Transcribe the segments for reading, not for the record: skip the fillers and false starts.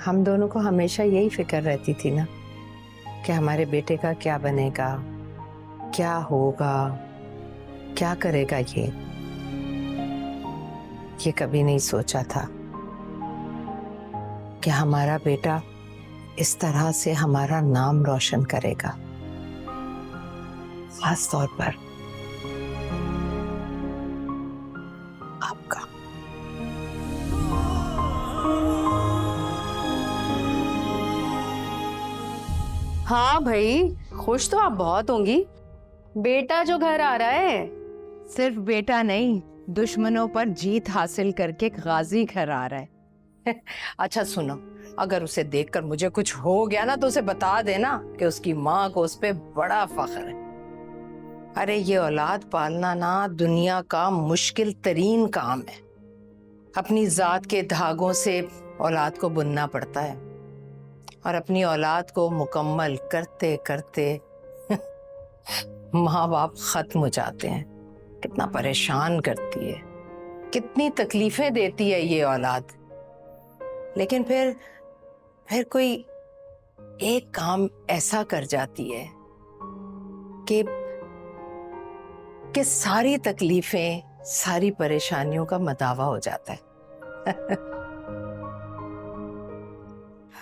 हम दोनों को हमेशा यही फिक्र रहती थी ना कि हमारे बेटे का क्या बनेगा, क्या होगा, क्या करेगा। ये कभी नहीं सोचा था कि हमारा बेटा इस तरह से हमारा नाम रोशन करेगा, खास तौर पर आपका। हाँ भाई, खुश तो आप बहुत होंगी। बेटा जो घर आ रहा है। सिर्फ बेटा नहीं, दुश्मनों पर जीत हासिल करके गाजी घर आ रहा है। अच्छा सुनो, अगर उसे देखकर मुझे कुछ हो गया ना तो उसे बता देना कि उसकी माँ को उस पे बड़ा फख्र है। अरे ये औलाद पालना ना दुनिया का मुश्किल तरीन काम है। अपनी जात के धागों से औलाद को बुनना पड़ता है और अपनी औलाद को मुकम्मल करते करते माँ बाप खत्म हो जाते हैं। कितना परेशान करती है, कितनी तकलीफें देती है ये औलाद। लेकिन फिर कोई एक काम ऐसा कर जाती है कि सारी तकलीफें, सारी परेशानियों का मदावा हो जाता है।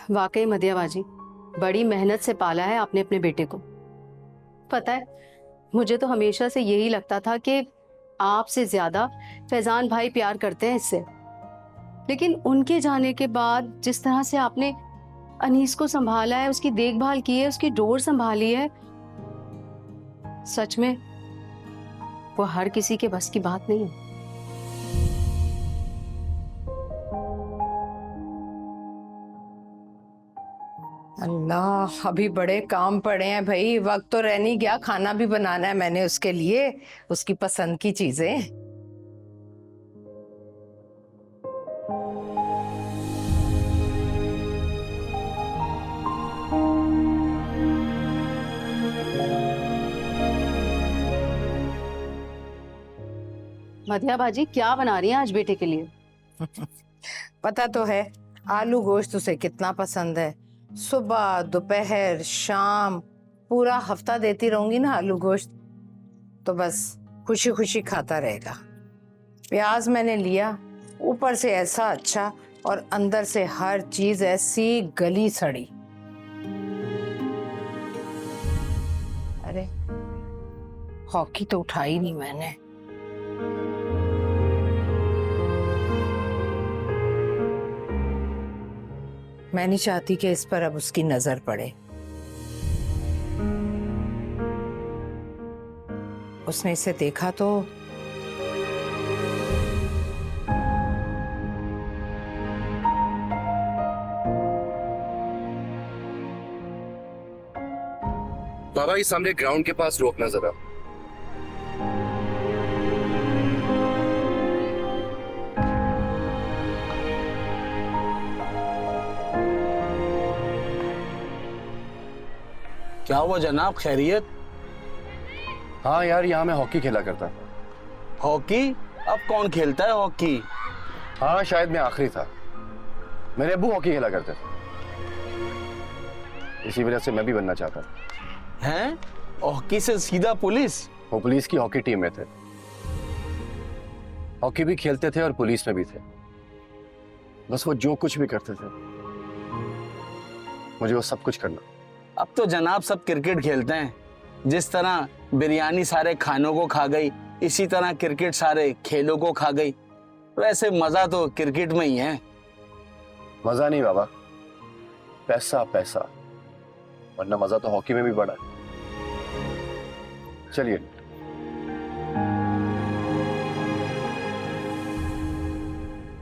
वाकई मदिया बाजी, बड़ी मेहनत से पाला है आपने अपने बेटे को। पता है, मुझे तो हमेशा से यही लगता था कि आपसे ज्यादा फैजान भाई प्यार करते हैं इससे। लेकिन उनके जाने के बाद जिस तरह से आपने अनीस को संभाला है, उसकी देखभाल की है, उसकी डोर संभाली है, सच में वो हर किसी के बस की बात नहीं है। अल्लाह, अभी बड़े काम पड़े हैं भाई। वक्त तो रह नहीं गया, खाना भी बनाना है मैंने उसके लिए, उसकी पसंद की चीजें। मदिया बाजी, क्या बना रही हैं आज बेटे के लिए? पता तो है आलू गोश्त उसे कितना पसंद है। सुबह दोपहर शाम पूरा हफ्ता देती रहूंगी ना आलू गोश्त, तो बस खुशी खुशी खाता रहेगा। प्याज मैंने लिया, ऊपर से ऐसा अच्छा और अंदर से हर चीज ऐसी गली सड़ी। अरे हॉकी तो उठाई नहीं मैंने। मैं नहीं चाहती कि इस पर अब उसकी नजर पड़े। उसने इसे देखा तो बाबा, इस सामने ग्राउंड के पास रोकना जरा। क्या हुआ जनाब, खैरियत? हाँ यार, यहाँ मैं हॉकी खेला करता। हॉकी? अब कौन खेलता है हॉकी? हाँ, शायद मैं आखिरी था। मेरे अब्बू हॉकी खेला करते थे, इसी वजह से मैं भी बनना चाहता था। हैं? हॉकी से सीधा पुलिस? वो पुलिस की हॉकी टीम में थे, हॉकी भी खेलते थे और पुलिस में भी थे। बस वो जो कुछ भी करते थे मुझे वो सब कुछ करना। अब तो जनाब सब क्रिकेट खेलते हैं। जिस तरह बिरयानी सारे खानों को खा गई, इसी तरह क्रिकेट सारे खेलों को खा गई। वैसे मजा तो क्रिकेट में ही है। मजा नहीं बाबा, पैसा पैसा, वरना मजा तो हॉकी में भी बड़ा है। चलिए।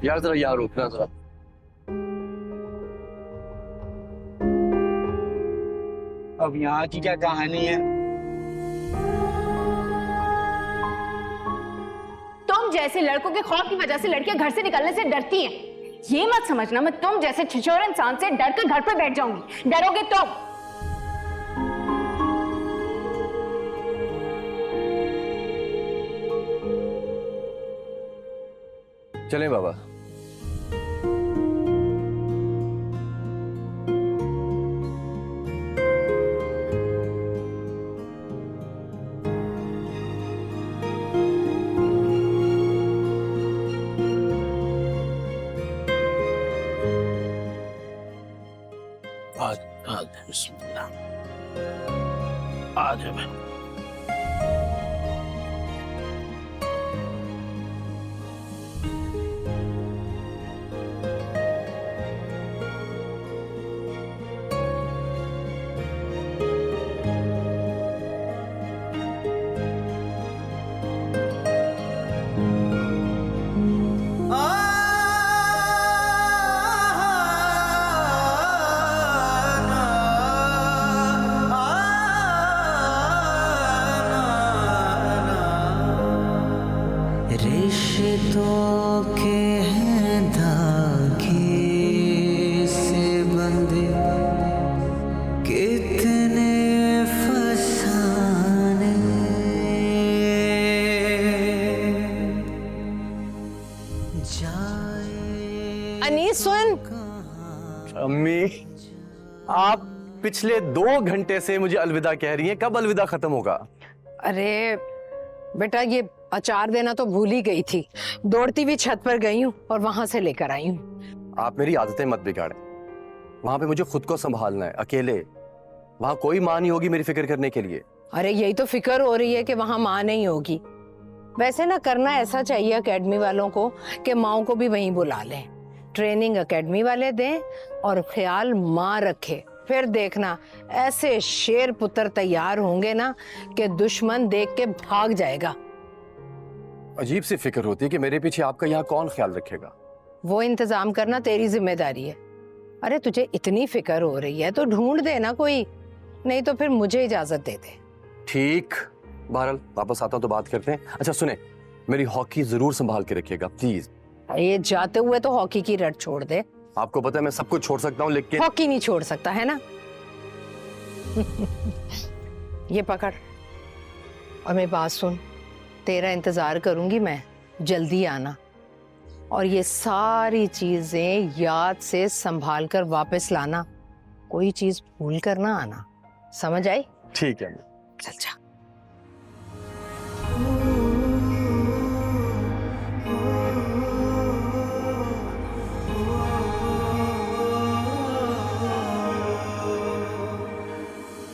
यार जरा यार रुकना जरा। अब यहाँ की क्या कहानी है? तुम जैसे लड़कों के खौफ की वजह से लड़कियां घर से निकलने से डरती हैं। ये मत समझना मैं तुम जैसे छिछोर इंसान से डर कर घर पर बैठ जाऊंगी। डरोगे तुम। चलें बाबा। बिस्मिल्लाह। आ जाओ बहन। रिश्तों के हैं धागे से बंधे कितने फसाने जाए अनीस सुन। अम्मी, आप पिछले 2 घंटे से मुझे अलविदा कह रही हैं, कब अलविदा खत्म होगा? अरे बेटा, ये अचार देना तो भूल ही गई थी। दौड़ती हुई छत पर गई हूँ और वहां से लेकर आई हूँ। आप मेरी आदतें मत बिगाड़ें। वहां पे मुझे खुद को संभालना है, अकेले। वहां कोई माँ नहीं होगी मेरी फिक्र करने के लिए। अरे यही तो फिक्र हो रही है कि वहां माँ नहीं होगी। वैसे ना करना ऐसा चाहिए एकेडमी वालों को कि माँओं को भी वहीं बुला लें, ट्रेनिंग एकेडमी वाले दें और ख्याल माँ रखे। फिर देखना ऐसे शेर पुत्र तैयार होंगे ना कि दुश्मन देख के भाग जाएगा। अजीब सी फिक्र होती है कि मेरे पीछे आपका यहाँ कौन ख्याल रखेगा। वो इंतजाम करना तेरी जिम्मेदारी है। अरे तुझे इतनी फिक्र हो रही है तो ढूंढ देना कोई, नहीं तो फिर मुझे इजाजत दे दे। ठीक, बहरहाल वापस आता हूँ तो बात करते हैं। अच्छा सुने, मेरी हॉकी जरूर संभाल के रखिएगा प्लीज। ये जाते हुए तो हॉकी की रट छोड़ दे। आपको पता है मैं सब कुछ छोड़ सकता हूँ लेकिन हॉकी नहीं छोड़ सकता है ना। ये पकड़ और मेरी बात सुन, तेरा इंतजार करूंगी मैं, जल्दी आना। और ये सारी चीजें याद से संभाल कर वापस लाना, कोई चीज भूल कर ना आना, समझ आई? ठीक है। चल जा।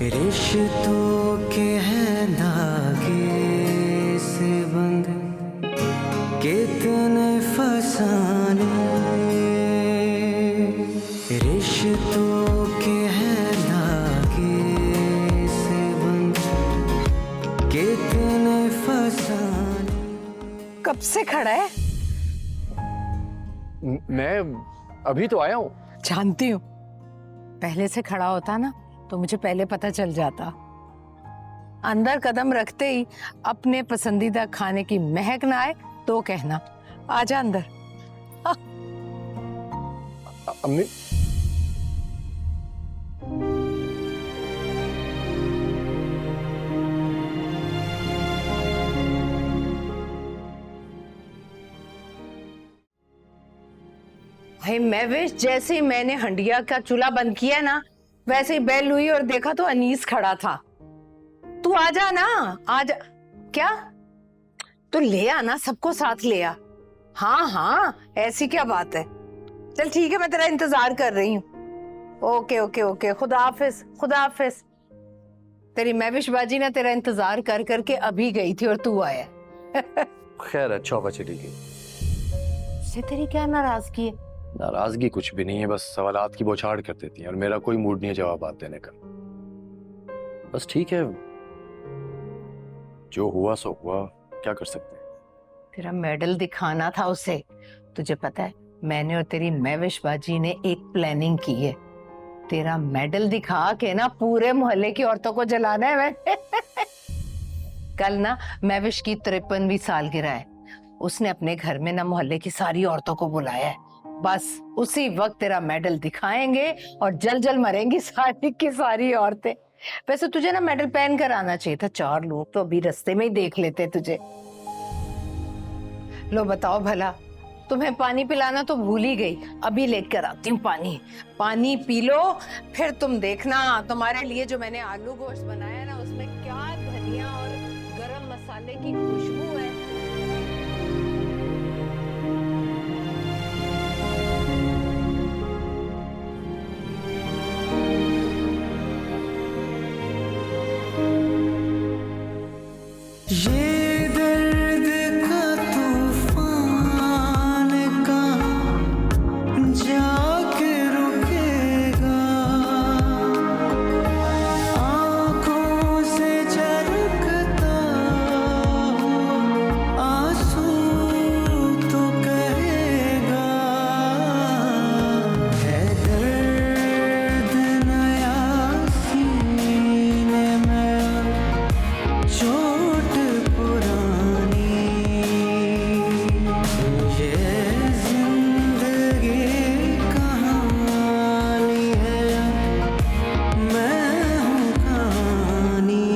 रिश्तों के हैं धागे से बंधे कितने फसाने, रिश्तों के हैं धागे से बंधे कितने फसाने। कब से खड़ा है? मैं अभी तो आया हूँ। जानती हूँ, पहले से खड़ा होता ना तो मुझे पहले पता चल जाता। अंदर कदम रखते ही अपने पसंदीदा खाने की महक ना आए तो कहना। आजा अंदर। अम्मी, भाई मैं विश जैसे ही मैंने हंडिया का चूल्हा बंद किया ना, वैसे ही बेल हुई और देखा तो अनीस खड़ा था। तू आजा ना, आजा। क्या तू ले आना, सबको साथ ले आ। हाँ हाँ, ऐसी क्या बात है। चल ठीक है, मैं तेरा इंतजार कर रही हूँ। ओके ओके ओके, खुदा हाफिज, खुदा हाफिज। तेरी महविश बाजी ना तेरा इंतजार कर करके अभी गई थी और तू आया। खैर अच्छा हुआ चली गई। से तेरी क्या नाराजगी है? नाराजगी कुछ भी नहीं है, बस सवालात की बौछार कर देती है और मेरा कोई मूड नहीं है जवाब देने का। बस ठीक है, जो हुआ सो हुआ, क्या कर सकते हैं। तेरा मेडल दिखाना था उसे। तुझे पता है मैंने और तेरी महविश बाजी ने एक प्लानिंग की है। तेरा मेडल दिखा के ना पूरे मोहल्ले की औरतों को जलाना है मैं। कल ना महविश की 53वीं सालगिरह है। उसने अपने घर में ना मोहल्ले की सारी औरतों को बुलाया है। बस उसी वक्त तेरा मेडल दिखाएंगे और जल जल मरेंगी सारी की सारी औरतें। वैसे तुझे ना मेडल पहन कर आना चाहिए था, 4 लोग तो अभी रास्ते में ही देख लेते तुझे। लो बताओ भला, तुम्हें पानी पिलाना तो भूल ही गई, अभी लेकर आती हूँ पानी। पानी पी लो, फिर तुम देखना तुम्हारे लिए जो मैंने आलू गोश्त बनाया ना, उसमें क्या धनिया और गरम मसाले की खुशबू है। ये दर्द का तूफान का जाके रुकेगा, आँखों से झलकता आंसू तो कहेगा, है दर्द नया सीने में, चोट पुरानी, ये जिंदगी कहानी है, मैं हूँ कहानी।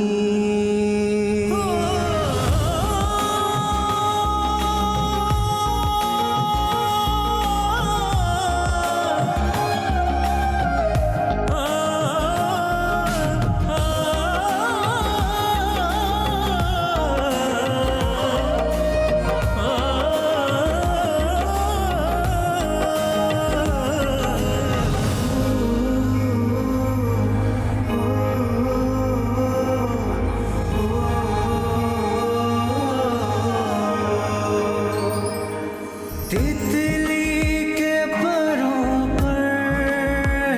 तितली के परों पर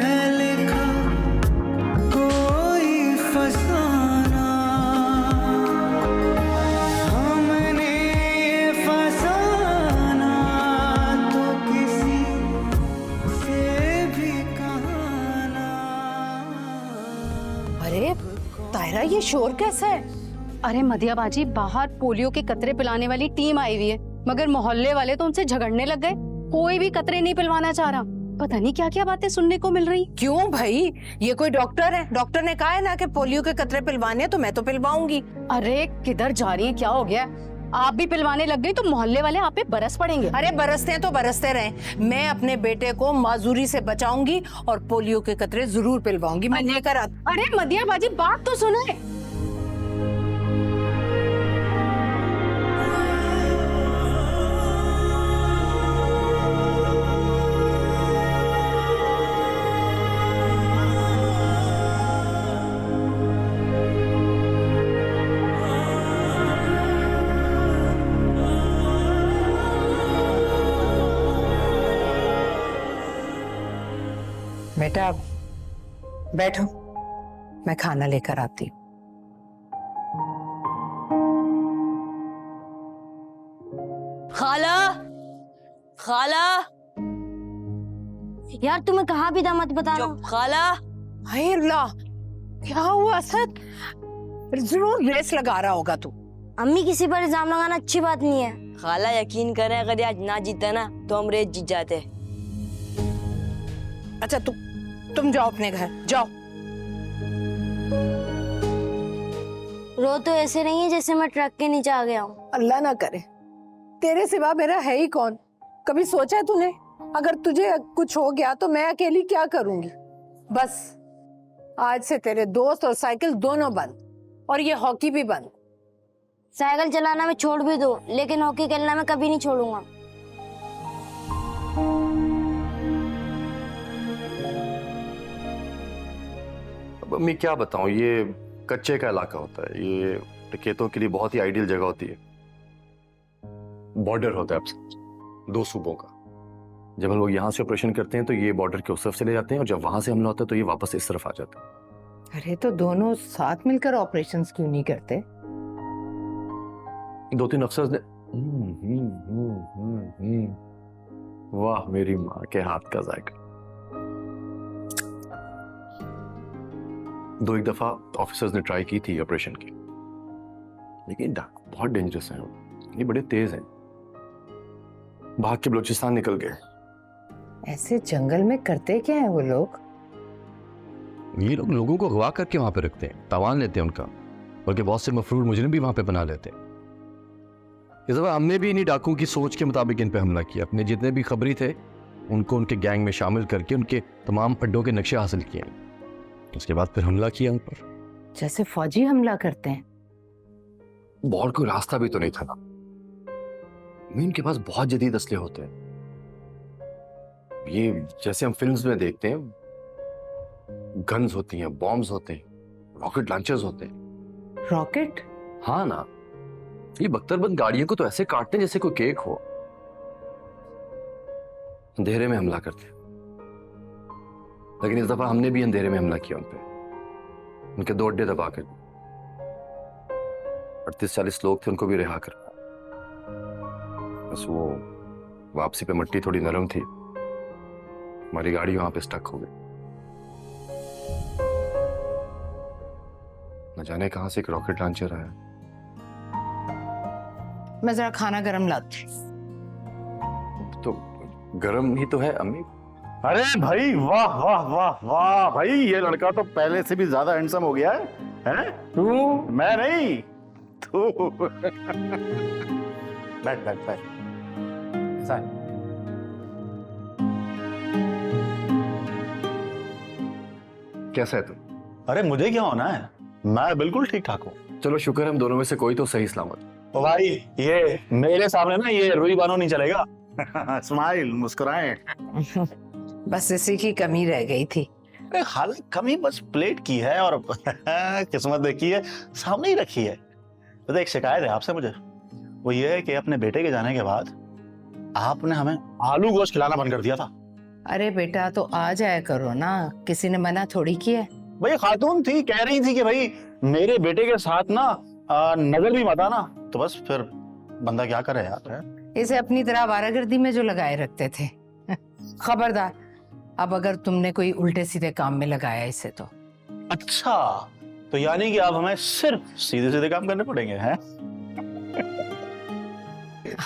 है लिखा कोई फसाना, हमने ये फसाना तो किसी से भी कहाना। अरे तायरा, ये शोर कैसा है? अरे मदिया बाजी, बाहर पोलियो के कतरे पिलाने वाली टीम आई हुई है, मगर मोहल्ले वाले तो उनसे झगड़ने लग गए। कोई भी कतरे नहीं पिलवाना चाह रहा। पता नहीं क्या क्या बातें सुनने को मिल रही। क्यों भाई, ये कोई डॉक्टर है? डॉक्टर ने कहा है ना कि पोलियो के कतरे पिलवाने हैं, तो मैं तो पिलवाऊंगी। अरे किधर जा रही है, क्या हो गया? आप भी पिलवाने लग गई तो मोहल्ले वाले आप पे बरस पड़ेंगे। अरे बरसते हैं तो बरसते रहे, मैं अपने बेटे को माजूरी से बचाऊंगी और पोलियो के कतरे जरूर पिलवाऊंगी। मैं लेकर आती। अरे मदिया बाजी, बात तो सुने। बेटा बैठो, मैं खाना लेकर आती हूँ। खाला, खाला, यार तुम्हें कहा भी था मत बताना। चुप खाला। हाय अल्लाह, क्या हुआ असद? जरूर रेस लगा रहा होगा तू। अम्मी, किसी पर इल्जाम लगाना अच्छी बात नहीं है। खाला यकीन करें, अगर आज ना जीता ना तो हम रेस जीत जाते। अच्छा तुम जाओ अपने घर, जाओ। रो तो ऐसे नहीं है जैसे मैं ट्रक के नीचे आ गया हूँ। अल्लाह ना करे, तेरे सिवा मेरा है ही कौन? कभी सोचा है तूने, अगर तुझे कुछ हो गया तो मैं अकेली क्या करूंगी? बस आज से तेरे दोस्त और साइकिल दोनों बंद, और ये हॉकी भी बंद। साइकिल चलाना मैं छोड़ भी दूं, लेकिन हॉकी खेलना मैं कभी नहीं छोड़ूंगा। अब अम्मी क्या बताऊं, ये कच्चे का इलाका होता है, ये खेतों के लिए बहुत ही आइडियल जगह होती है। बॉर्डर होता है आपसे दो सूबों का। जब हम लोग यहाँ से ऑपरेशन करते हैं तो ये बॉर्डर के उस तरफ चले जाते हैं, और जब वहां से हमला होता है तो ये वापस इस तरफ आ जाते हैं। अरे तो दोनों साथ मिलकर ऑपरेशंस क्यों नहीं करते? 2-3 अफसर्स ने वाह, मेरी माँ के हाथ का जायका। 2-1 दफा ऑफिसर्स ने ट्राई की थी ऑपरेशन की, लेकिन बहुत डेंजरस हैं, ये बड़े तेज हैं, भाग के बलूचिस्तान निकल गए। ऐसे जंगल में करते क्या है वो लोग? ये लोग लोगों को अगवा करके वहां पे रखते हैं, तावान लेते हैं उनका, बल्कि बहुत से मफरूर मुजरिम भी वहां पे बना लेते हैं। इस दफा हमने भी इन्हीं डाकुओं की सोच के मुताबिक इन पे हमला किया। अपने जितने भी खबरी थे उनको उनके गैंग में शामिल करके उनके तमाम अड्डों के नक्शे हासिल किए, उसके बाद फिर हमला किया उन पर। जैसे फौजी हमला करते हैं। बहुत कोई रास्ता भी तो नहीं था ना, इनके पास बहुत जदीद असले होते हैं, ये जैसे हम फिल्म्स में देखते हैं, गन्स होती हैं, बॉम्ब्स होते हैं, रॉकेट लॉन्चर्स होते हैं। रॉकेट? हाँ ना, ये बख्तरबंद गाड़ियों को तो ऐसे काटते हैं जैसे कोई केक हो। अंधेरे में हमला करते हैं, लेकिन इस दफा हमने भी अंधेरे में हमला किया उन पे, उनके 2 अड्डे दबा कर। 38-40 लोग थे, उनको भी रिहा कर। बस वो वापसी पे मिट्टी थोड़ी नरम थी, हमारी गाड़ी वहां पे स्टक हो गई। न जाने कहां से एक रॉकेट लॉन्चर आया। मैं जरा खाना गरम लाती। तो गरम ही तो है अम्मी। अरे भाई वाह वाह वाह वाह भाई, ये लड़का तो पहले से भी ज्यादा हैंडसम हो गया है? तू? मैं नहीं, तू। बैठ बैठ बैठ। कैसा है तू? अरे मुझे क्या होना है, मैं बिल्कुल ठीक ठाक हूँ। चलो शुक्र है हम दोनों में से कोई तो सही सलामत। तो भाई ये मेरे सामने ना ये रुई बानो नहीं चलेगा। स्माइल, मुस्कुराएं। बस इसी की कमी रह गई थी। अरे हालांकि कमी बस प्लेट की है और किस्मत देखी है, सामने ही रखी है। तो एक शिकायत है आपसे मुझे, वो ये है कि अपने बेटे के जाने के बाद आपने हमें आलू गोश्त खिलाना बंद कर दिया था। अरे बेटा तो आ जाया करो ना, किसी ने मना थोड़ी किया। भाई खातून थी, कह रही थी कि भाई मेरे बेटे के साथ ना नजर भी मत आना। तो बस फिर बंदा क्या करे यार, है? इसे अपनी तरह आवारागर्दी में जो लगाए रखते थे। खबरदार, अब अगर तुमने कोई उल्टे सीधे काम में लगाया इसे तो। अच्छा, तो यानी कि अब हमें सिर्फ सीधे सीधे काम करने पड़ेंगे, हैं?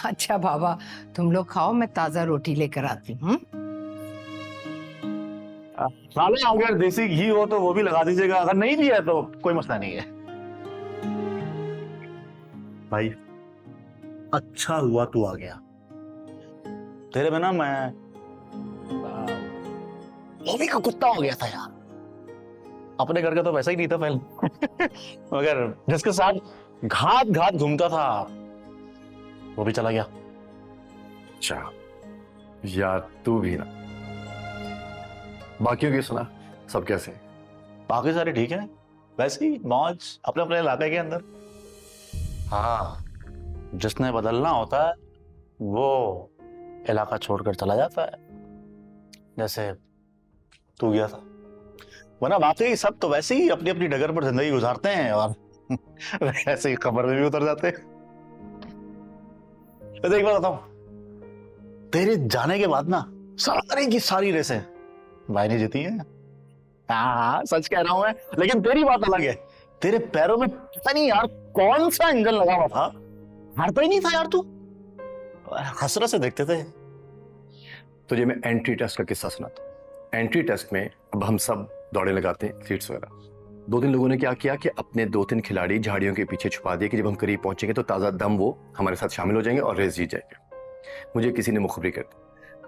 अच्छा बाबा, तुम लोग खाओ, मैं ताजा रोटी लेकर आती हूँ। साले अगर देसी घी हो तो वो भी लगा दीजिएगा, अगर नहीं भी है तो कोई मसला नहीं है। भाई अच्छा हुआ तू आ गया, तेरे बिना मैं लोभी का कुत्ता हो गया था यार। अपने घर का तो वैसा ही नहीं था पहले। मगर जिसके साथ घात घात घूमता था वो भी चला गया। अच्छा यार, तू भी ना। बाकियों की सुना, सब कैसे? बाकी सारे ठीक है, वैसे ही मौज अपने अपने इलाके के अंदर। हाँ, जिसने बदलना होता है वो इलाका छोड़कर चला जाता है, जैसे तू गया था। वरना बाकी सब तो वैसे ही अपनी अपनी डगर पर जिंदगी गुजारते हैं और वैसे ही खबर में भी उतर जाते हैं। तो एक बात बताऊं, तेरे जाने के बाद ना सारी की सारी रेसें भाई ने जीती है। हाँ सच कह रहा हूं मैं, लेकिन तेरी बात अलग है। तेरे पैरों में पता नहीं यार कौन सा इंजन लगा हुआ था, हारता ही नहीं था यार तू, हसरत से देखते थे। तुझे मैं एंट्री टेस्ट का किस्सा सुनाता हूं। एंट्री टेस्ट में अब हम सब दौड़े लगाते हैं, सीट्स वगैरह। 2-3 लोगों ने क्या किया कि अपने 2-3 खिलाड़ी झाड़ियों के पीछे छुपा दिए कि जब हम करीब पहुंचेंगे तो ताजा दम वो हमारे साथ शामिल हो जाएंगे और रेस जीत जाएंगे। मुझे किसी ने मुखबरी कर दी।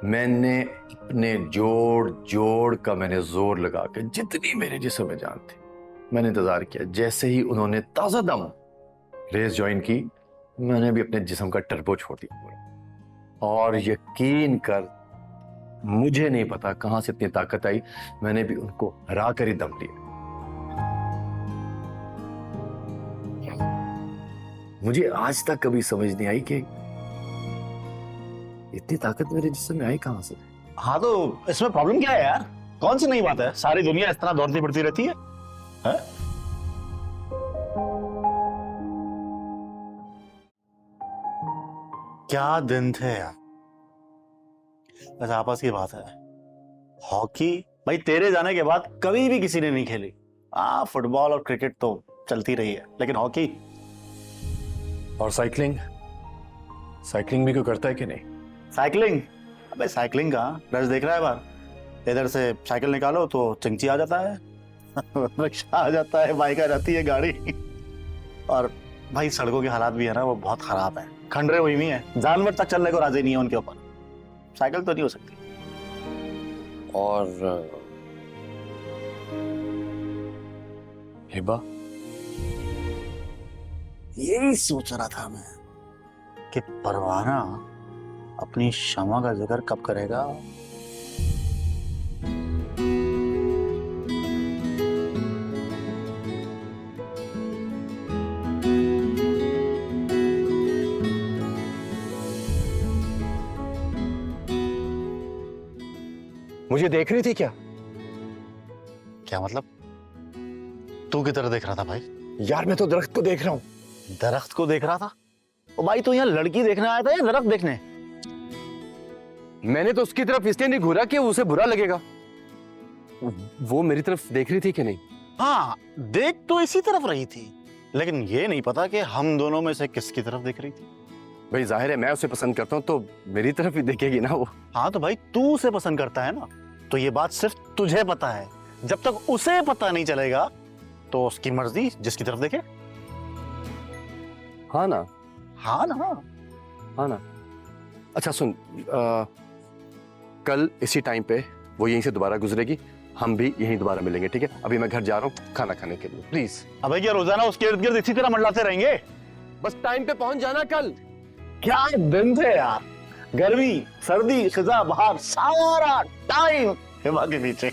मैंने अपने जोड़ जोड़ का मैंने जोर लगा के जितनी मेरे जिस्म में जान थी मैंने इंतजार किया। जैसे ही उन्होंने ताजा दम रेस ज्वाइन की, मैंने भी अपने जिस्म का टर्बो छोड़ दिया। और यकीन कर, मुझे नहीं पता कहां से इतनी ताकत आई, मैंने भी उनको हरा कर ही दम लिया। मुझे आज तक कभी समझ नहीं आई कि इतनी ताकत मेरे जिस्म में आई कहां से। हाँ तो इसमें प्रॉब्लम क्या है यार, कौन सी नई बात है? सारी दुनिया इस तरह दौड़ती फिरती रहती है, है? क्या दिन थे यार। बस आपस की बात है, हॉकी भाई तेरे जाने के बाद कभी भी किसी ने नहीं खेली। फुटबॉल और क्रिकेट तो चलती रही है, लेकिन हॉकी और साइकिलिंग, साइकिलिंग भी कोई करता है कि नहीं? साइकिलिंग, अबे साइकिलिंग का रस देख रहा है बार, इधर से साइकिल निकालो तो चिंची आ जाता है, रिक्शा आ जाता है, बाइक आ जाती है, गाड़ी। और भाई सड़कों के हालात भी है ना वो बहुत खराब है, खंडरे हुई हुई है, जानवर तक चलने को राजी नहीं है उनके ऊपर, साइकिल तो नहीं हो सकती। और हिबा, यही सोच रहा था मैं कि परवाना अपनी शमा का जिक्र कब करेगा। मुझे देख रही थी क्या? क्या मतलब? तू किधर देख रहा था भाई? यार मैं तो दरख्त को देख रहा हूँ। दरख्त को देख रहा था? ओ भाई, तू यहाँ लड़की देखने आया था या दरख्त देखने? मैंने तो उसकी तरफ इसलिए नहीं घूरा कि उसे बुरा लगेगा। वो मेरी तरफ देख रही थी कि नहीं? हाँ, देख तो इसी तरफ रही थी, लेकिन ये नहीं पता कि हम दोनों में से किसकी तरफ देख रही थी। भाई जाहिर है मैं उसे पसंद करता हूँ तो मेरी तरफ ही देखेगी ना वो। हाँ तो भाई, तू उसे पसंद करता है ना, तो ये बात सिर्फ तुझे पता है। जब तक उसे पता नहीं चलेगा तो उसकी मर्जी, जिसकी तरफ देखे। हाँ ना? हाँ ना? हाँ ना? अच्छा सुन, कल इसी टाइम पे वो यहीं से दोबारा गुजरेगी, हम भी यहीं दोबारा मिलेंगे, ठीक है? अभी मैं घर जा रहा हूँ खाना खाने के लिए, प्लीज। अबे क्या रोजाना उसके इर्द गिर्द इसी तरह मंडलाते रहेंगे? बस टाइम पे पहुंच जाना कल। क्या दिन थे यार, गर्मी सर्दी खिजा बहार सारा टाइम हिमा के नीचे।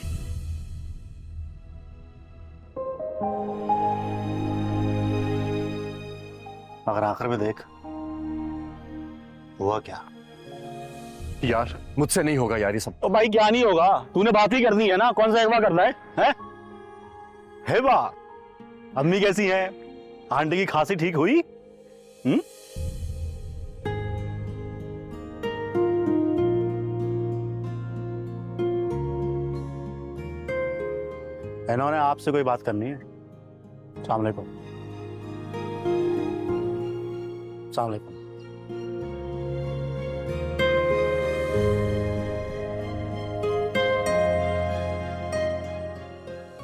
मगर आखिर में देख हुआ क्या। यार मुझसे नहीं होगा यार ये सब। तो भाई क्या नहीं होगा, तूने बात ही करनी है ना, कौन सा हिबा करना है? हिबा, अम्मी कैसी है? आंटी की खांसी ठीक हुई? इन्होंने आपसे कोई बात करनी है। अस्सलाम वालेकुम। अस्सलाम वालेकुम।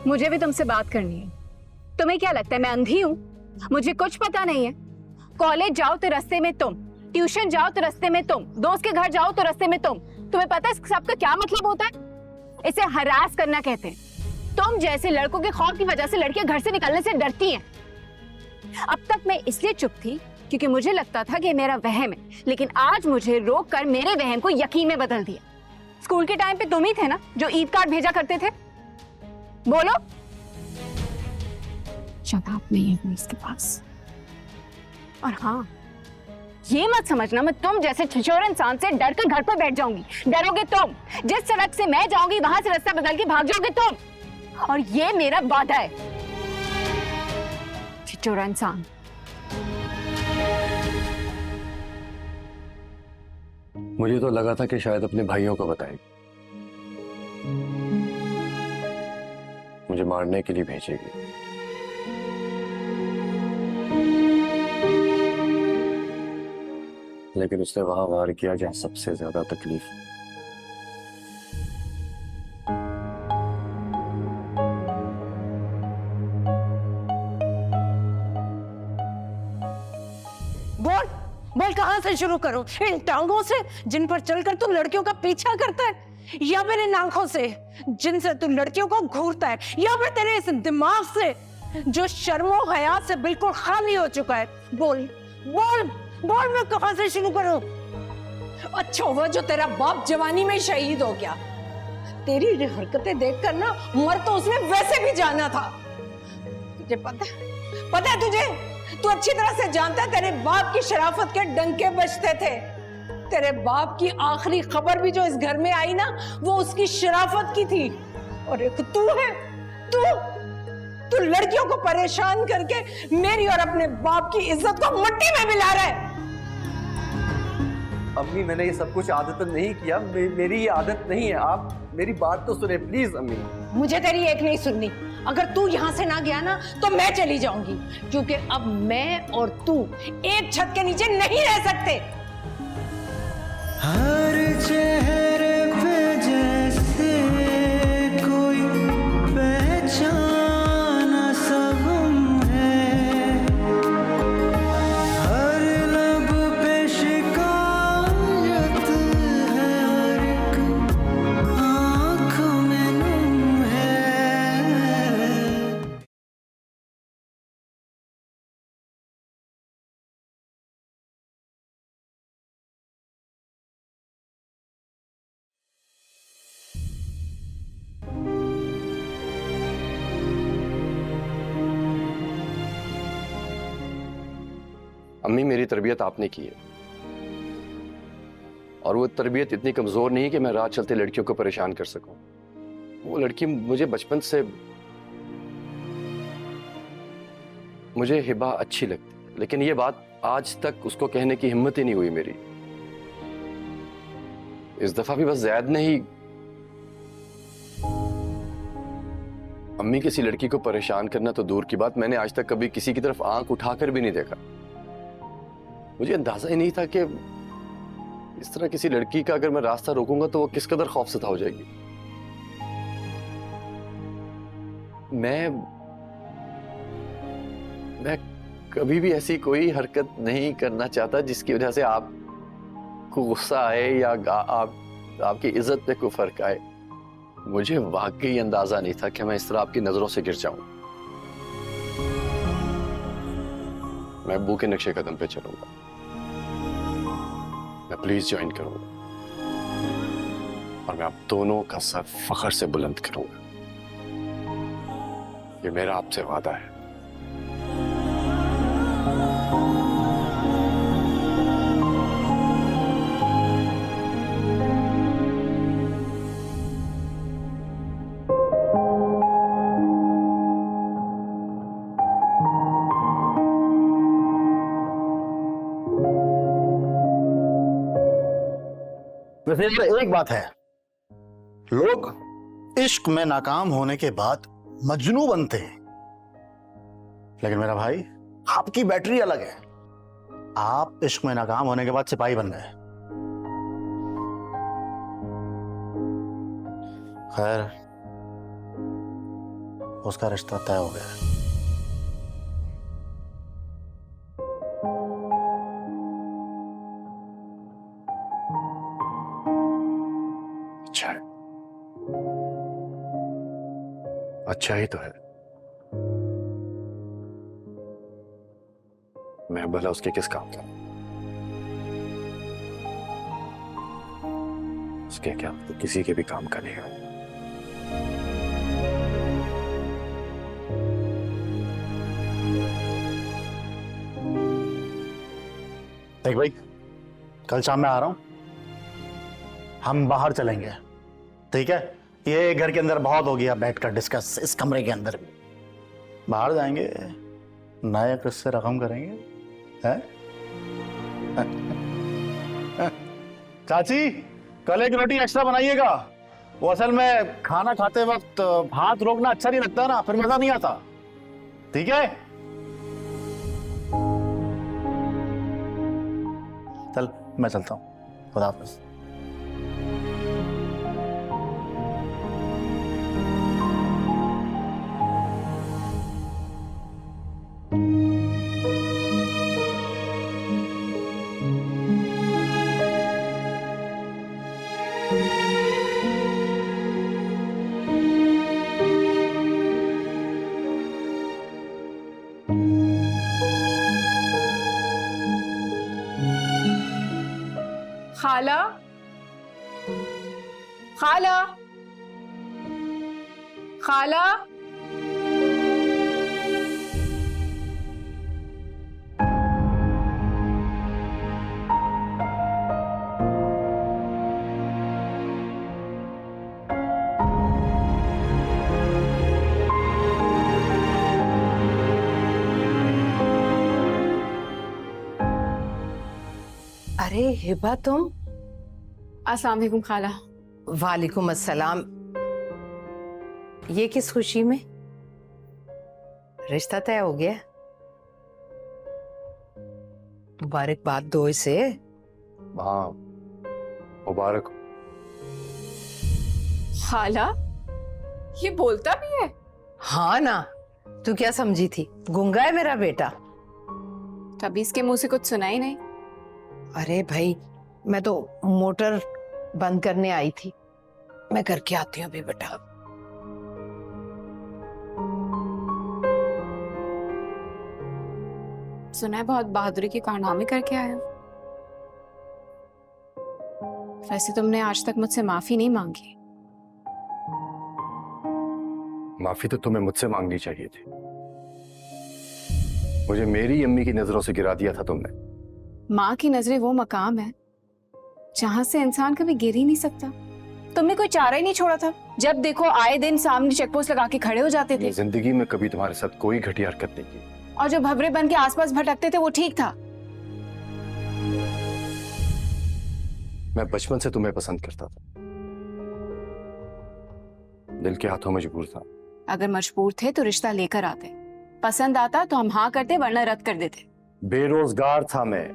मुझे भी तुमसे बात करनी है। तुम्हें क्या लगता है मैं अंधी हूँ? मुझे कुछ पता नहीं है। कॉलेज जाओ तो रास्ते में तुम, ट्यूशन जाओ तो रास्ते में तुम, दोस्त के घर जाओ तो रास्ते में तुम। तुम्हें पता है इस सबका क्या मतलब होता है? इसे हरास करना कहते हैं। तुम जैसे लड़कों के खौफ की वजह से लड़कियां घर से निकलने से डरती हैं। अब तक मैं इसलिए चुप थी क्योंकि मुझे लगता था कि मेरा वहम है, लेकिन आज मुझे रोक कर मेरे वहम को यकीन में बदल दिया। स्कूल के टाइम पे तुम ही थे ना जो ईद कार्ड भेजा करते थे? बोलो। जवाब नहीं है इसके पास। और हाँ, ये मत समझना मैं तुम जैसे छिछोर इंसान से डर कर घर पर बैठ जाऊंगी। डरोगे तुम। जिस सड़क से मैं जाऊंगी वहां से रास्ता बदल के भाग जाओगे तुम, और ये मेरा वादा है। छिछोर इंसान। मुझे तो लगा था कि शायद अपने भाइयों को बताएगी, मुझे मारने के लिए भेजेगी। लेकिन उसने वहां वार किया जहां सबसे ज्यादा तकलीफ। बोल बोल, कहां से शुरू करूं? इन टांगों से जिन पर चलकर तू लड़कियों का पीछा करता है, या फिर इन आंखों से जिनसे तू लड़कियों को घूरता है, या फिर तेरे इस दिमाग से जो शर्मो हया से बिल्कुल खाली हो चुका है? बोल बोल बोल, मैं कहां से शुरू करूं? अच्छा हुआ जो तेरा बाप जवानी में शहीद हो गया। तेरी हरकतें देखकर ना मर तो उसने वैसे भी जाना था। तुझे पता है तुझे? तू अच्छी तरह से जानता है तेरे बाप की शराफत के डंके बजते थे। तेरे बाप की आखिरी खबर भी जो इस घर में आई ना, वो उसकी शराफत की थी। और एक तू है, तू लड़कियों को परेशान करके मेरी और अपने बाप की इज्जत को मिट्टी में मिला रहा है। अम्मी मैंने ये सब कुछ आदतन नहीं किया, मेरी ये आदत नहीं है। आप मेरी बात तो सुने प्लीज अम्मी। मुझे तेरी एक नहीं सुननी। अगर तू यहाँ से ना गया ना तो मैं चली जाऊंगी, क्योंकि अब मैं और तू एक छत के नीचे नहीं रह सकते। हर चेहरे पे जैसे कोई पहचाना सब है, हर लब पे शिकायत है, हर एक आँख में नम है। अम्मी मेरी तरबियत आपने की है, और वो तरबियत इतनी कमजोर नहीं है कि मैं रात चलते लड़कियों को परेशान कर सकूं। वो लड़की मुझे बचपन से, मुझे हिबा अच्छी लगती, लेकिन ये बात आज तक उसको कहने की हिम्मत ही नहीं हुई मेरी। इस दफा भी बस ज़ैद ने ही अम्मी किसी लड़की को परेशान करना तो दूर की बात, मैंने आज तक कभी किसी की तरफ आंख उठाकर भी नहीं देखा। मुझे अंदाजा ही नहीं था कि इस तरह किसी लड़की का अगर मैं रास्ता रोकूंगा तो वो किस कदर खौफजदा हो जाएगी। मैं कभी भी ऐसी कोई हरकत नहीं करना चाहता जिसकी वजह से आपको गुस्सा आए या आपकी इज्जत पे कोई फर्क आए। मुझे वाकई अंदाजा नहीं था कि मैं इस तरह आपकी नजरों से गिर जाऊं। मैं अब्बू के नक्शे कदम पे चलूंगा, मैं पुलिस ज्वाइन करूंगा और मैं आप दोनों का सर फख्र से बुलंद करूंगा। ये मेरा आपसे वादा है। वैसे एक बात है, लोग इश्क में नाकाम होने के बाद मजनू बनते हैं, लेकिन मेरा भाई आपकी बैटरी अलग है। आप इश्क में नाकाम होने के बाद सिपाही बन गए। खैर, उसका रिश्ता तय हो गया। अच्छा है, अच्छा ही तो है। मैं भला उसके किस काम का? उसके क्या तो किसी के भी काम का नहीं है। देख भाई, कल शाम में आ रहा हूं, हम बाहर चलेंगे, ठीक है? ये घर के अंदर बहुत हो गया बैठकर डिस्कस, इस कमरे के अंदर भी बाहर जाएंगे, नए किस्से रकम करेंगे, हैं? चाची, कल एक रोटी एक्स्ट्रा बनाइएगा। वो असल में खाना खाते वक्त हाथ रोकना अच्छा नहीं लगता ना, फिर मजा नहीं आता, ठीक है? चल मैं चलता हूँ, खुदा हाफिज़। खाला, खाला, खाला। अरे हिबा तुम। अस्सलाम वालेकुम खाला। वालेकुम अस्सलाम। ये किस खुशी में? रिश्ता तय हो गया? मुबारकबाद दो इसे। हाँ, मुबारक। खाला, ये बोलता भी है? हाँ ना, तू क्या समझी थी गूंगा है मेरा बेटा? तभी इसके मुंह से कुछ सुना ही नहीं। अरे भाई, मैं तो मोटर बंद करने आई थी, मैं करके आती हूँ अभी बेटा। सुना है बहुत बहादुरी के कारनामे करके आए हो। वैसे तुमने आज तक मुझसे माफी नहीं मांगी। माफी तो तुम्हें मुझसे मांगनी चाहिए थी। मुझे मेरी अम्मी की नजरों से गिरा दिया था तुमने। माँ की नजरें वो मकाम है जहां से इंसान कभी गिर ही नहीं सकता। तुमने कोई चारा ही नहीं छोड़ा था। जब देखो आए दिन सामने चेकपोस्ट लगा के खड़े हो जाते थे। जिंदगी में कभी तुम्हारे साथ कोई घटिया हरकत नहीं की। और जो भवरे बन के आसपास भटकते थे वो ठीक था। मैं बचपन से तुम्हें पसंद करता था, दिल के हाथों मजबूर था। अगर मजबूर थे तो रिश्ता लेकर आते, पसंद आता तो हम हाँ करते वरना रद्द कर देते। बेरोजगार था मैं,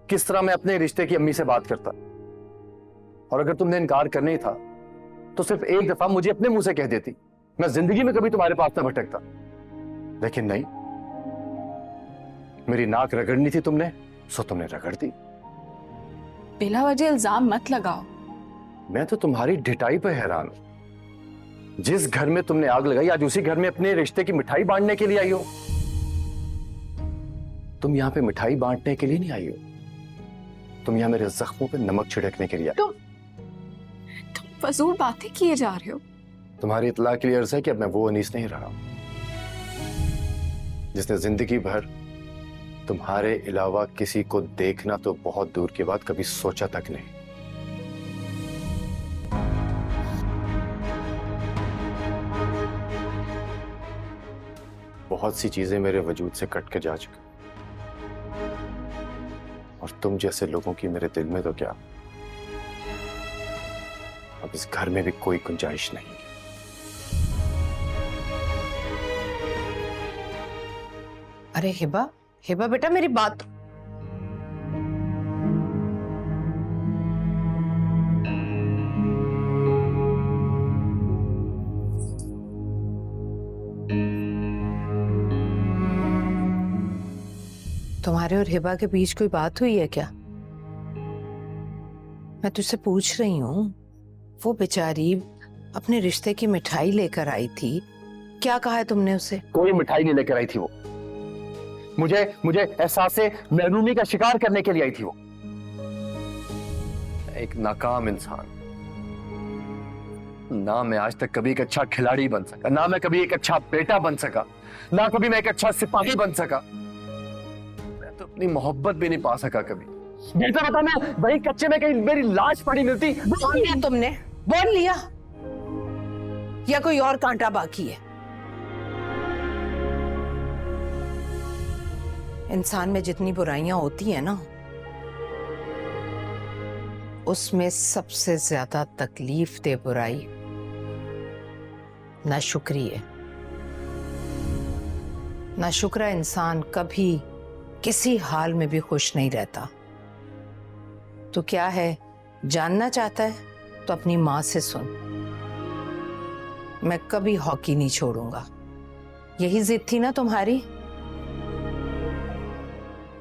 किस तरह मैं अपने रिश्ते की अम्मी से बात करता? और अगर तुमने इनकार करना ही था तो सिर्फ एक दफा मुझे अपने मुंह से कह देती, मैं जिंदगी में कभी तुम्हारे पास ना भटकता। लेकिन नहीं, मेरी नाक रगड़नी थी तुमने, सो तुमने रगड़ दी। बिला वजह इल्जाम मत लगाओ। मैं तो तुम्हारी ढिठाई पे हैरान हूं। जिस घर में तुमने आग लगाई, आज उसी घर में अपने रिश्ते की मिठाई बांटने के लिए आई हो। तुम यहां पे मिठाई बांटने के लिए नहीं आई हो, तुम यहां मेरे जख्मों पे नमक छिड़कने के लिए आई। तुम फजूल बातें किए जा रहे हो। तुम्हारी इत्तला के लिए अर्ज है कि अब मैं वो अनीस नहीं रहा जिसने जिंदगी भर तुम्हारे अलावा किसी को देखना तो बहुत दूर की बात कभी सोचा तक नहीं। बहुत सी चीजें मेरे वजूद से कट के जा चुकी, और तुम जैसे लोगों की मेरे दिल में तो क्या, अब इस घर में भी कोई गुंजाइश नहीं है। अरे हिबा, हिबा बेटा मेरी बात। तुम्हारे और हिबा के बीच कोई बात हुई है क्या? मैं तुझसे पूछ रही हूँ। वो बेचारी अपने रिश्ते की मिठाई लेकर आई थी, क्या कहा है तुमने उसे? कोई मिठाई नहीं लेकर आई थी वो, मुझे एहसासे महरूमी का शिकार करने के लिए आई थी वो। एक नाकाम इंसान, ना मैं आज तक कभी एक अच्छा खिलाड़ी बन सका, ना मैं कभी एक अच्छा बेटा बन सका, ना कभी मैं एक अच्छा सिपाही बन सका। मैं तो अपनी मोहब्बत भी नहीं पा सका कभी। बेटा बता, मैं वही कच्चे में कहीं मेरी लाश पड़ी मिलती। बोल लिया तुमने? बोल लिया या कोई और कांटा बाकी है? इंसान में जितनी बुराइयां होती हैं ना, उसमें सबसे ज्यादा तकलीफ दे बुराई नाशुक्री है। नाशुक्रा इंसान कभी किसी हाल में भी खुश नहीं रहता। तो क्या है, जानना चाहता है तो अपनी मां से सुन। मैं कभी हॉकी नहीं छोड़ूंगा, यही जिद थी ना तुम्हारी?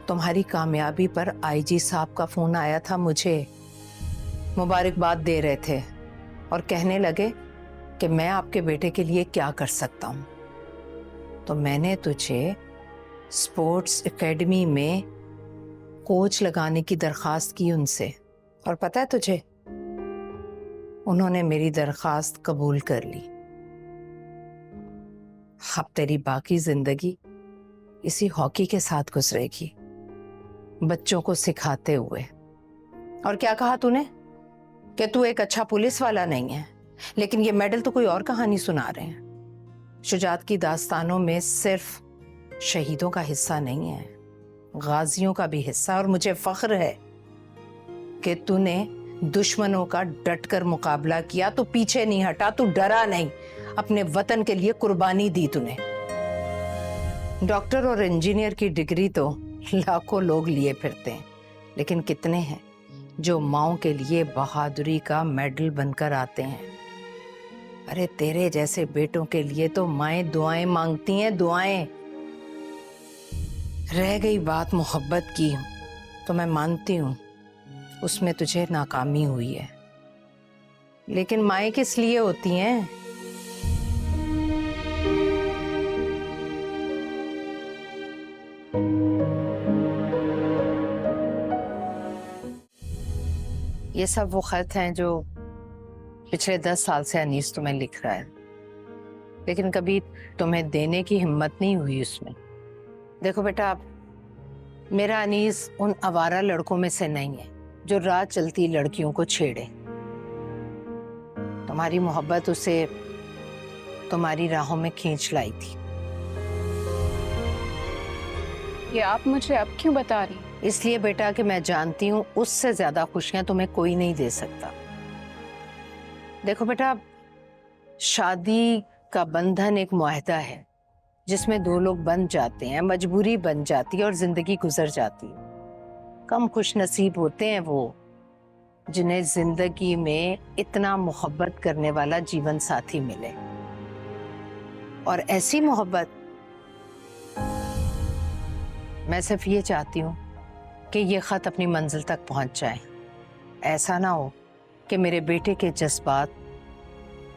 तुम्हारी कामयाबी पर आईजी साहब का फोन आया था मुझे, मुबारकबाद दे रहे थे और कहने लगे कि मैं आपके बेटे के लिए क्या कर सकता हूं। तो मैंने तुझे स्पोर्ट्स एकेडमी में कोच लगाने की दरखास्त की उनसे, और पता है तुझे, उन्होंने मेरी दरखास्त कबूल कर ली। अब तेरी बाकी जिंदगी इसी हॉकी के साथ गुजरेगी, बच्चों को सिखाते हुए। और क्या कहा तूने कि तू एक अच्छा पुलिस वाला नहीं है, लेकिन ये मेडल तो कोई और कहानी सुना रहे हैं। शुजात की दास्तानों में सिर्फ शहीदों का हिस्सा नहीं है, गाजियों का भी हिस्सा। और मुझे फख्र है कि तूने दुश्मनों का डटकर मुकाबला किया, तो पीछे नहीं हटा, तू डरा नहीं, अपने वतन के लिए कुर्बानी दी तूने। डॉक्टर और इंजीनियर की डिग्री तो लाखों लोग लिए फिरते हैं, लेकिन कितने हैं जो माओं के लिए बहादुरी का मेडल बनकर आते हैं? अरे तेरे जैसे बेटों के लिए तो माएं दुआएं मांगती हैं, दुआएं। रह गई बात मोहब्बत की, तो मैं मानती हूं उसमें तुझे नाकामी हुई है, लेकिन माएं किस लिए होती हैं? ये सब वो खत हैं जो पिछले 10 साल से अनीस तुम्हें लिख रहा है, लेकिन कभी तुम्हें देने की हिम्मत नहीं हुई उसमें। देखो बेटा, मेरा अनीस उन आवारा लड़कों में से नहीं है जो रात चलती लड़कियों को छेड़े। तुम्हारी मोहब्बत उसे तुम्हारी राहों में खींच लाई थी। ये आप मुझे अब क्यों बता रही? इसलिए बेटा कि मैं जानती हूँ उससे ज्यादा खुशियां तुम्हें कोई नहीं दे सकता। देखो बेटा, शादी का बंधन एक मुआहदा है जिसमें दो लोग बंध जाते हैं, मजबूरी बन जाती है और जिंदगी गुजर जाती है। कम खुश नसीब होते हैं वो जिन्हें जिंदगी में इतना मोहब्बत करने वाला जीवन साथी मिले। और ऐसी मोहब्बत मैं सिर्फ ये चाहती हूँ कि ये खत अपनी मंजिल तक पहुंच जाए। ऐसा ना हो कि मेरे बेटे के जज्बात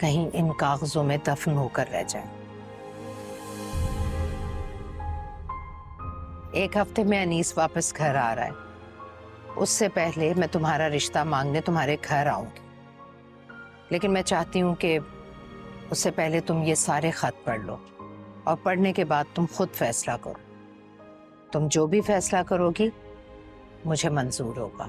कहीं इन कागजों में दफन होकर रह जाए। एक हफ्ते में अनीस वापस घर आ रहा है। उससे पहले मैं तुम्हारा रिश्ता मांगने तुम्हारे घर आऊंगी, लेकिन मैं चाहती हूँ कि उससे पहले तुम ये सारे खत पढ़ लो और पढ़ने के बाद तुम खुद फैसला करो। तुम जो भी फैसला करोगी मुझे मंजूर होगा।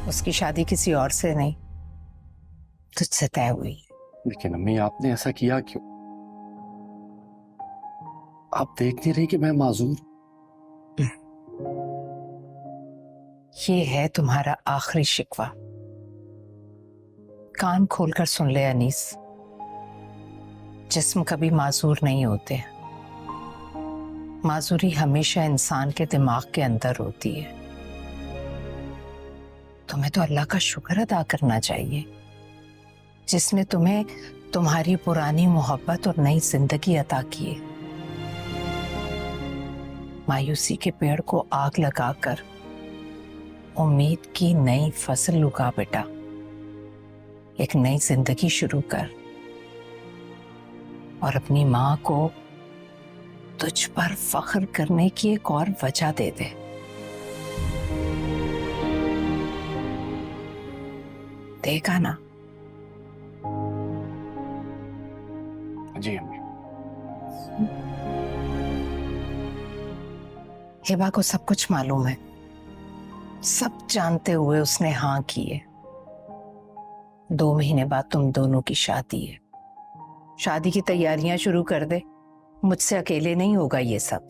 उसकी शादी किसी और से नहीं, तुझसे तय हुई। लेकिन अम्मी, आपने ऐसा किया क्यों? आप देख नहीं रही कि मैं माजूर? ये है तुम्हारा आखिरी शिकवा। कान खोलकर सुन ले अनीस, जिस्म कभी माजूर नहीं होते। माजूरी हमेशा इंसान के दिमाग के अंदर होती है। तुम्हें तो अल्लाह का शुक्र अदा करना चाहिए जिसने तुम्हें तुम्हारी पुरानी मोहब्बत और नई जिंदगी अता की है। मायूसी के पेड़ को आग लगाकर उम्मीद की नई फसल उगा बेटा। एक नई जिंदगी शुरू कर और अपनी मां को तुझ पर फख्र करने की एक और वजह दे दे। देगा ना? जी अम्मी। हिबा को सब कुछ मालूम है। सब जानते हुए उसने हाँ की है। 2 महीने बाद तुम दोनों की शादी है। शादी की तैयारियां शुरू कर दे। मुझसे अकेले नहीं होगा ये सब।